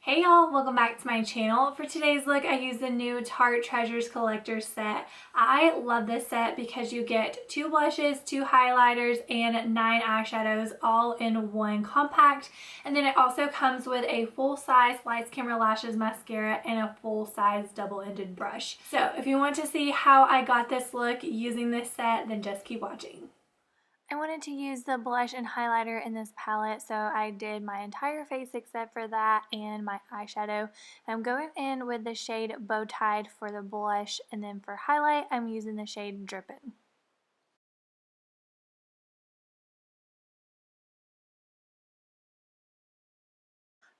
Hey y'all, welcome back to my channel. For today's look, I use the new Tarte Treasures Collector set. I love this set because you get 2 blushes, 2 highlighters, and 9 eyeshadows all in one compact. And then it also comes with a full-size Lights Camera Lashes mascara and a full-size double-ended brush. So if you want to see how I got this look using this set, then just keep watching. I wanted to use the blush and highlighter in this palette, so I did my entire face except for that and my eyeshadow. I'm going in with the shade Bow Tied for the blush, and then for highlight, I'm using the shade Drippin'.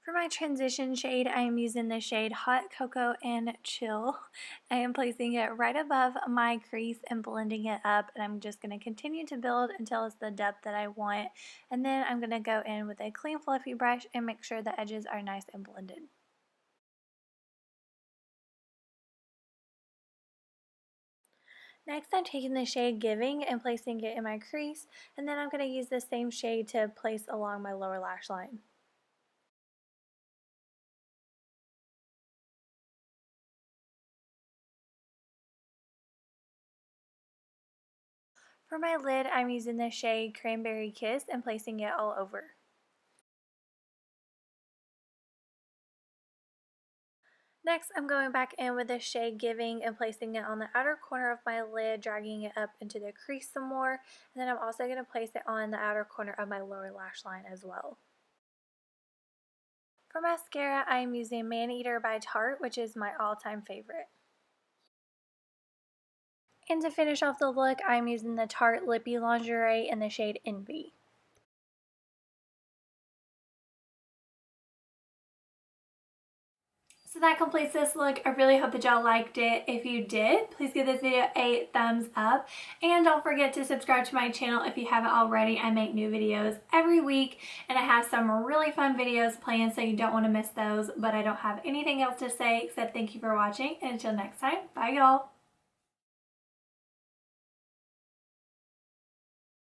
For my transition shade, I am using the shade Hot Cocoa and Chill. I am placing it right above my crease and blending it up, and I'm just going to continue to build until it's the depth that I want. And then I'm going to go in with a clean fluffy brush and make sure the edges are nice and blended. Next, I'm taking the shade Giving and placing it in my crease, and then I'm going to use the same shade to place along my lower lash line. For my lid, I'm using the shade Cranberry Kiss and placing it all over. Next, I'm going back in with the shade Giving and placing it on the outer corner of my lid, dragging it up into the crease some more. And then I'm also going to place it on the outer corner of my lower lash line as well. For mascara, I am using Maneater by Tarte, which is my all-time favorite. And to finish off the look, I'm using the Tarte Lippy Lingerie in the shade Envy. So that completes this look. I really hope that y'all liked it. If you did, please give this video a thumbs up. And don't forget to subscribe to my channel if you haven't already. I make new videos every week, and I have some really fun videos planned, so you don't want to miss those. But I don't have anything else to say except thank you for watching. And until next time, bye y'all.